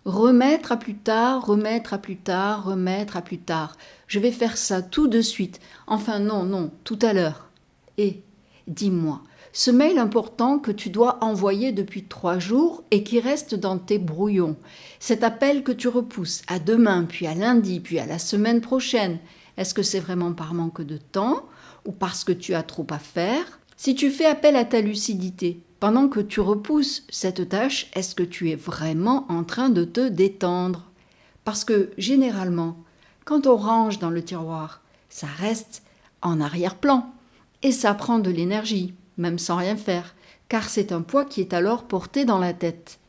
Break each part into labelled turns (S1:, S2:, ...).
S1: Remettre à plus tard, remettre à plus tard, remettre à plus tard. Je vais faire ça tout de suite. Enfin non, tout à l'heure. Et, dis-moi, ce mail important que tu dois envoyer depuis 3 jours et qui reste dans tes brouillons, cet appel que tu repousses à demain, puis à lundi, puis à la semaine prochaine, est-ce que c'est vraiment par manque de temps ou parce que tu as trop à faire? Si tu fais appel à ta lucidité, pendant que tu repousses cette tâche, est-ce que tu es vraiment en train de te détendre? Parce que généralement, quand on range dans le tiroir, ça reste en arrière-plan et ça prend de l'énergie, même sans rien faire, car c'est un poids qui est alors porté dans la tête.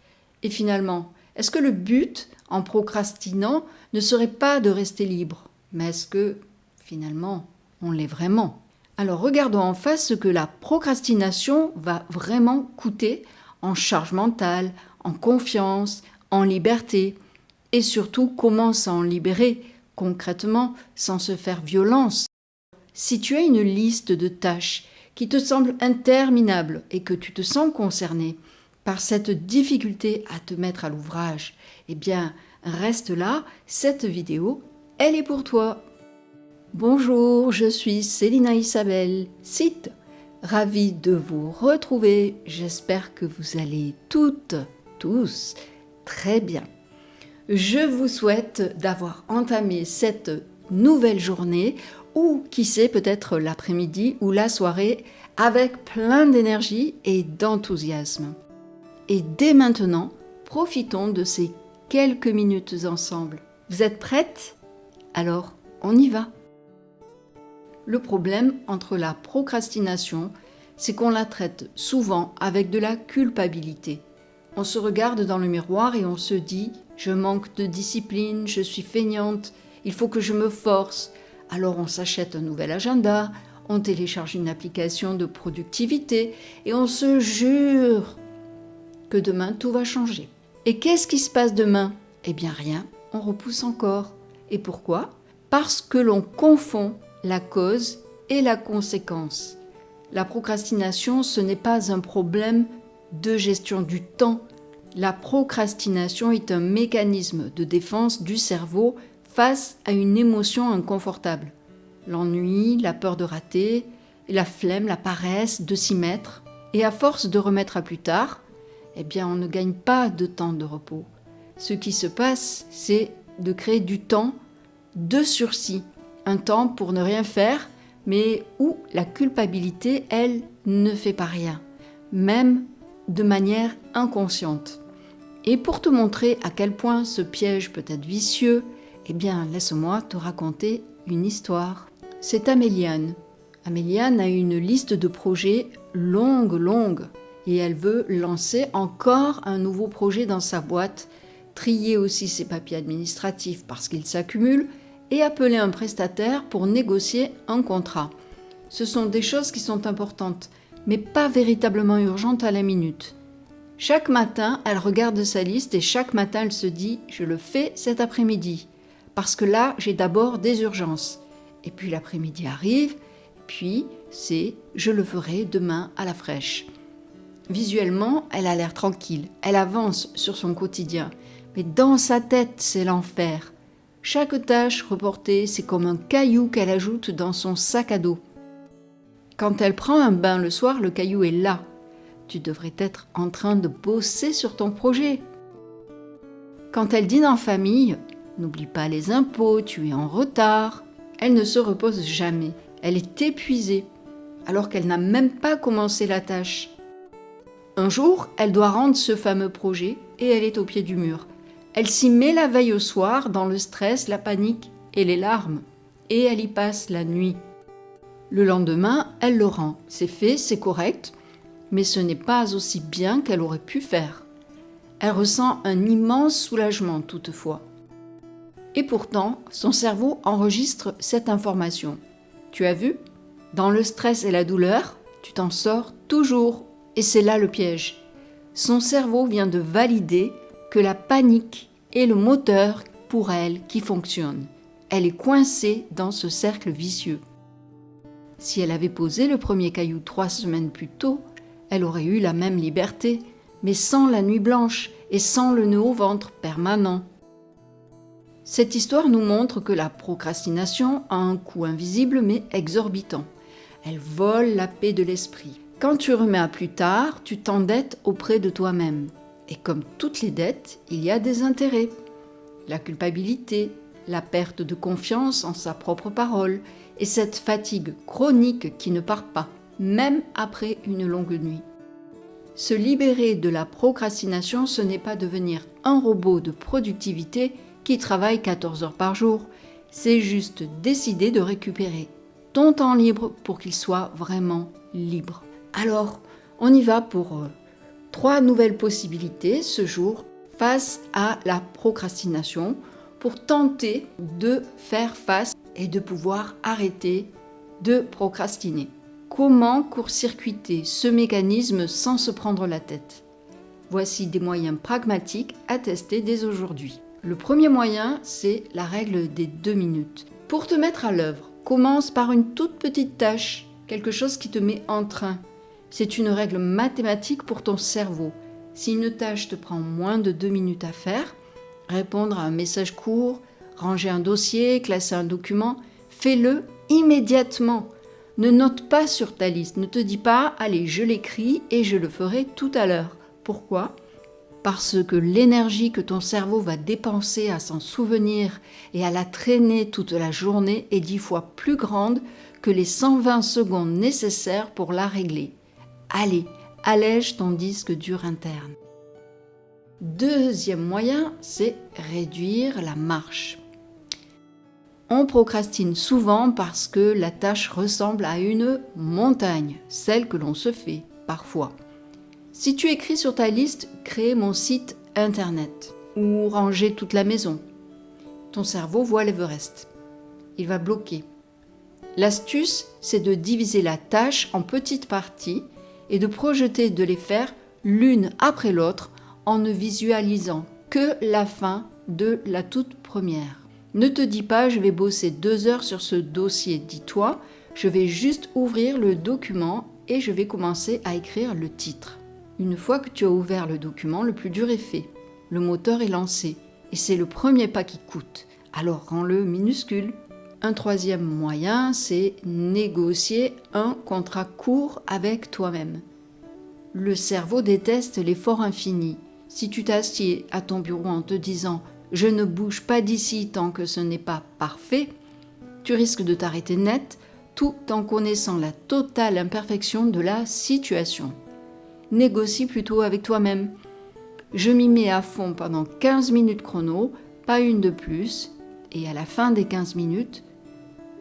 S1: Et finalement, est-ce que le but, en procrastinant, ne serait pas de rester libre? Mais est-ce que, finalement, on l'est vraiment? Alors regardons en face ce que la procrastination va vraiment coûter en charge mentale, en confiance, en liberté, et surtout comment s'en libérer concrètement sans se faire violence. Si tu as une liste de tâches qui te semble interminable et que tu te sens concerné par cette difficulté à te mettre à l'ouvrage, eh bien, reste là, cette vidéo, elle est pour toi. Bonjour, je suis Célina Isabelle, site. Ravie de vous retrouver. J'espère que vous allez toutes, tous, très bien. Je vous souhaite d'avoir entamé cette nouvelle journée ou qui sait peut-être l'après-midi ou la soirée avec plein d'énergie et d'enthousiasme. Et dès maintenant, profitons de ces quelques minutes ensemble. Vous êtes prêtes? Alors, on y va. Le problème entre la procrastination, c'est qu'on la traite souvent avec de la culpabilité. On se regarde dans le miroir et on se dit « je manque de discipline, je suis feignante, il faut que je me force ». Alors on s'achète un nouvel agenda, on télécharge une application de productivité et on se jure que demain tout va changer. Et qu'est-ce qui se passe demain? Eh bien rien, on repousse encore. Et pourquoi? Parce que l'on confond la cause et la conséquence. La procrastination, ce n'est pas un problème de gestion du temps. La procrastination est un mécanisme de défense du cerveau face à une émotion inconfortable. L'ennui, la peur de rater, la flemme, la paresse de s'y mettre. Et à force de remettre à plus tard, eh bien on ne gagne pas de temps de repos. Ce qui se passe, c'est de créer du temps de sursis. Un temps pour ne rien faire, mais où la culpabilité, elle, ne fait pas rien, même de manière inconsciente. Et pour te montrer à quel point ce piège peut être vicieux, eh bien, laisse-moi te raconter une histoire. C'est Améliane. Améliane a une liste de projets longue, et elle veut lancer encore un nouveau projet dans sa boîte, trier aussi ses papiers administratifs parce qu'ils s'accumulent, et appeler un prestataire pour négocier un contrat. Ce sont des choses qui sont importantes, mais pas véritablement urgentes à la minute. Chaque matin, elle regarde sa liste et chaque matin, elle se dit « je le fais cet après-midi ». Parce que là, j'ai d'abord des urgences. Et puis l'après-midi arrive, puis c'est « je le ferai demain à la fraîche ». Visuellement, elle a l'air tranquille, elle avance sur son quotidien. Mais dans sa tête, c'est l'enfer. Chaque tâche reportée, c'est comme un caillou qu'elle ajoute dans son sac à dos. Quand elle prend un bain le soir, le caillou est là. Tu devrais être en train de bosser sur ton projet. Quand elle dîne en famille, n'oublie pas les impôts, tu es en retard. Elle ne se repose jamais. Elle est épuisée, alors qu'elle n'a même pas commencé la tâche. Un jour, elle doit rendre ce fameux projet et elle est au pied du mur. Elle s'y met la veille au soir dans le stress, la panique et les larmes. Et elle y passe la nuit. Le lendemain, elle le rend. C'est fait, c'est correct, mais ce n'est pas aussi bien qu'elle aurait pu faire. Elle ressent un immense soulagement toutefois. Et pourtant, son cerveau enregistre cette information. Tu as vu? Dans le stress et la douleur, tu t'en sors toujours. Et c'est là le piège. Son cerveau vient de valider que la panique est le moteur pour elle qui fonctionne. Elle est coincée dans ce cercle vicieux. Si elle avait posé le premier caillou 3 semaines plus tôt, elle aurait eu la même liberté, mais sans la nuit blanche et sans le nœud au ventre permanent. Cette histoire nous montre que la procrastination a un coût invisible mais exorbitant. Elle vole la paix de l'esprit. Quand tu remets à plus tard, tu t'endettes auprès de toi-même. Et comme toutes les dettes, il y a des intérêts. La culpabilité, la perte de confiance en sa propre parole et cette fatigue chronique qui ne part pas, même après une longue nuit. Se libérer de la procrastination, ce n'est pas devenir un robot de productivité qui travaille 14 heures par jour, c'est juste décider de récupérer ton temps libre pour qu'il soit vraiment libre. Alors, on y va pour 3 nouvelles possibilités ce jour face à la procrastination pour tenter de faire face et de pouvoir arrêter de procrastiner. Comment court-circuiter ce mécanisme sans se prendre la tête? Voici des moyens pragmatiques à tester dès aujourd'hui. Le premier moyen, c'est la règle des 2 minutes. Pour te mettre à l'œuvre, commence par une toute petite tâche, quelque chose qui te met en train. C'est une règle mathématique pour ton cerveau. Si une tâche te prend moins de 2 minutes à faire, répondre à un message court, ranger un dossier, classer un document, fais-le immédiatement. Ne note pas sur ta liste, ne te dis pas « allez, je l'écris et je le ferai tout à l'heure ». Pourquoi ? Parce que l'énergie que ton cerveau va dépenser à s'en souvenir et à la traîner toute la journée est 10 fois plus grande que les 120 secondes nécessaires pour la régler. Allez, allège ton disque dur interne. Deuxième moyen, c'est réduire la marche. On procrastine souvent parce que la tâche ressemble à une montagne, celle que l'on se fait parfois. Si tu écris sur ta liste « créer mon site internet » ou « ranger toute la maison », ton cerveau voit l'Everest. Il va bloquer. L'astuce, c'est de diviser la tâche en petites parties et de projeter de les faire l'une après l'autre en ne visualisant que la fin de la toute première. Ne te dis pas « je vais bosser 2 heures sur ce dossier », dis-toi « je vais juste ouvrir le document et je vais commencer à écrire le titre ». Une fois que tu as ouvert le document, le plus dur est fait. Le moteur est lancé et c'est le premier pas qui coûte. Alors rends-le minuscule. Un troisième moyen, c'est négocier un contrat court avec toi-même. Le cerveau déteste l'effort infini. Si tu t'assieds à ton bureau en te disant « je ne bouge pas d'ici tant que ce n'est pas parfait », tu risques de t'arrêter net tout en connaissant la totale imperfection de la situation. Négocie plutôt avec toi-même. Je m'y mets à fond pendant 15 minutes chrono, pas une de plus, et à la fin des 15 minutes,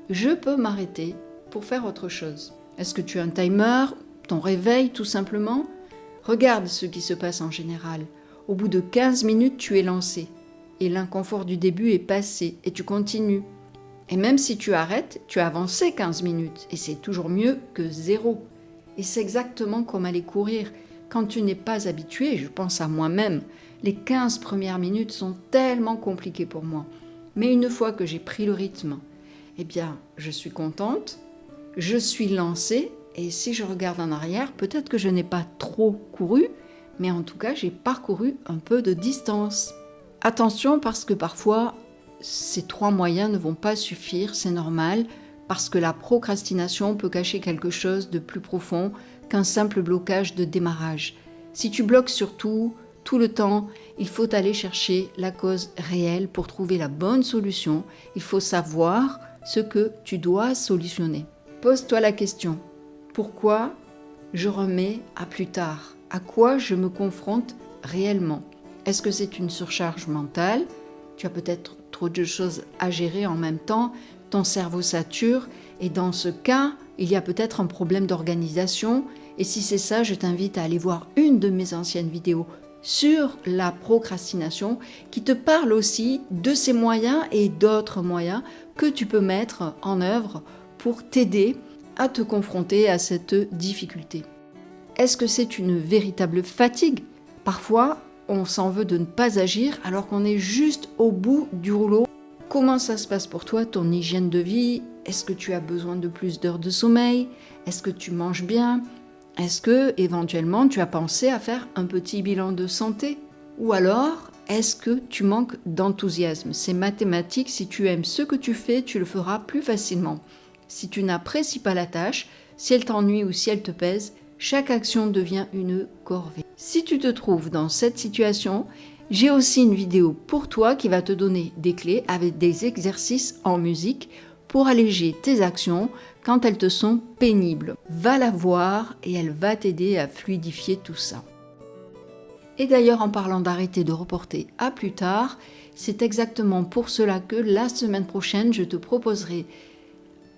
S1: je peux m'arrêter pour faire autre chose. Est-ce que tu as un timer, ton réveil tout simplement ? Regarde ce qui se passe en général. Au bout de 15 minutes, tu es lancé, et l'inconfort du début est passé, et tu continues. Et même si tu arrêtes, tu as avancé 15 minutes, et c'est toujours mieux que 0. Et c'est exactement comme aller courir. Quand tu n'es pas habitué, je pense à moi-même, les 15 premières minutes sont tellement compliquées pour moi. Mais une fois que j'ai pris le rythme, eh bien, je suis contente, je suis lancée, et si je regarde en arrière, peut-être que je n'ai pas trop couru, mais en tout cas, j'ai parcouru un peu de distance. Attention, parce que parfois, ces 3 moyens ne vont pas suffire, c'est normal, parce que la procrastination peut cacher quelque chose de plus profond qu'un simple blocage de démarrage. Si tu bloques surtout, tout le temps, il faut aller chercher la cause réelle pour trouver la bonne solution. Il faut savoir ce que tu dois solutionner. Pose-toi la question, pourquoi je remets à plus tard ? À quoi je me confronte réellement ? Est-ce que c'est une surcharge mentale ? Tu as peut-être trop de choses à gérer en même temps, ton cerveau sature, et dans ce cas, il y a peut-être un problème d'organisation. Et si c'est ça, je t'invite à aller voir une de mes anciennes vidéos sur la procrastination qui te parle aussi de ces moyens et d'autres moyens que tu peux mettre en œuvre pour t'aider à te confronter à cette difficulté. Est-ce que c'est une véritable fatigue ? Parfois, on s'en veut de ne pas agir alors qu'on est juste au bout du rouleau. Comment ça se passe pour toi, ton hygiène de vie ? Est-ce que tu as besoin de plus d'heures de sommeil ? Est-ce que tu manges bien ? Est-ce que éventuellement tu as pensé à faire un petit bilan de santé? Ou alors, est-ce que tu manques d'enthousiasme? C'est mathématique, si tu aimes ce que tu fais, tu le feras plus facilement. Si tu n'apprécies pas la tâche, si elle t'ennuie ou si elle te pèse, chaque action devient une corvée. Si tu te trouves dans cette situation, j'ai aussi une vidéo pour toi qui va te donner des clés avec des exercices en musique pour alléger tes actions quand elles te sont pénibles. Va la voir et elle va t'aider à fluidifier tout ça. Et d'ailleurs, en parlant d'arrêter de reporter à plus tard, c'est exactement pour cela que la semaine prochaine, je te proposerai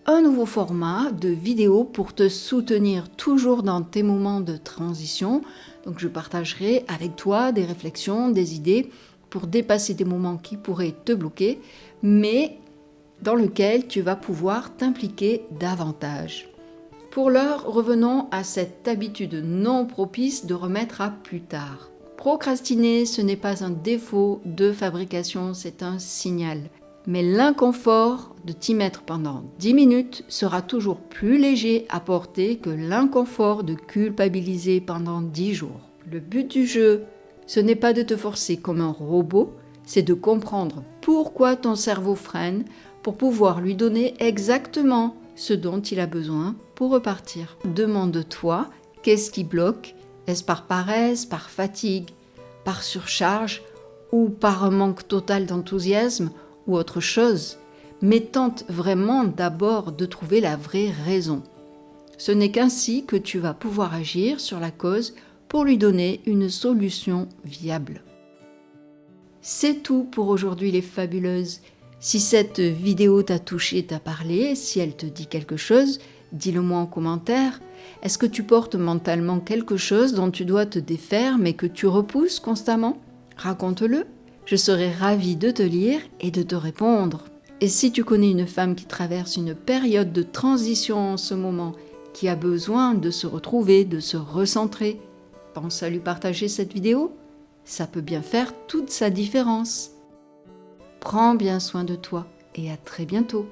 S1: un nouveau format de vidéo pour te soutenir toujours dans tes moments de transition. Donc je partagerai avec toi des réflexions, des idées pour dépasser des moments qui pourraient te bloquer, mais dans lequel tu vas pouvoir t'impliquer davantage. Pour l'heure, revenons à cette habitude non propice de remettre à plus tard. Procrastiner, ce n'est pas un défaut de fabrication, c'est un signal. Mais l'inconfort de t'y mettre pendant 10 minutes sera toujours plus léger à porter que l'inconfort de culpabiliser pendant 10 jours. Le but du jeu, ce n'est pas de te forcer comme un robot, c'est de comprendre pourquoi ton cerveau freine pour pouvoir lui donner exactement ce dont il a besoin pour repartir. Demande-toi, qu'est-ce qui bloque? Est-ce par paresse, par fatigue, par surcharge ou par un manque total d'enthousiasme ou autre chose? Mais tente vraiment d'abord de trouver la vraie raison. Ce n'est qu'ainsi que tu vas pouvoir agir sur la cause pour lui donner une solution viable. C'est tout pour aujourd'hui les fabuleuses. Si cette vidéo t'a touché, t'a parlé, si elle te dit quelque chose, dis-le moi en commentaire. Est-ce que tu portes mentalement quelque chose dont tu dois te défaire mais que tu repousses constamment? Raconte-le. Je serai ravie de te lire et de te répondre. Et si tu connais une femme qui traverse une période de transition en ce moment, qui a besoin de se retrouver, de se recentrer, pense à lui partager cette vidéo. Ça peut bien faire toute sa différence. Prends bien soin de toi et à très bientôt.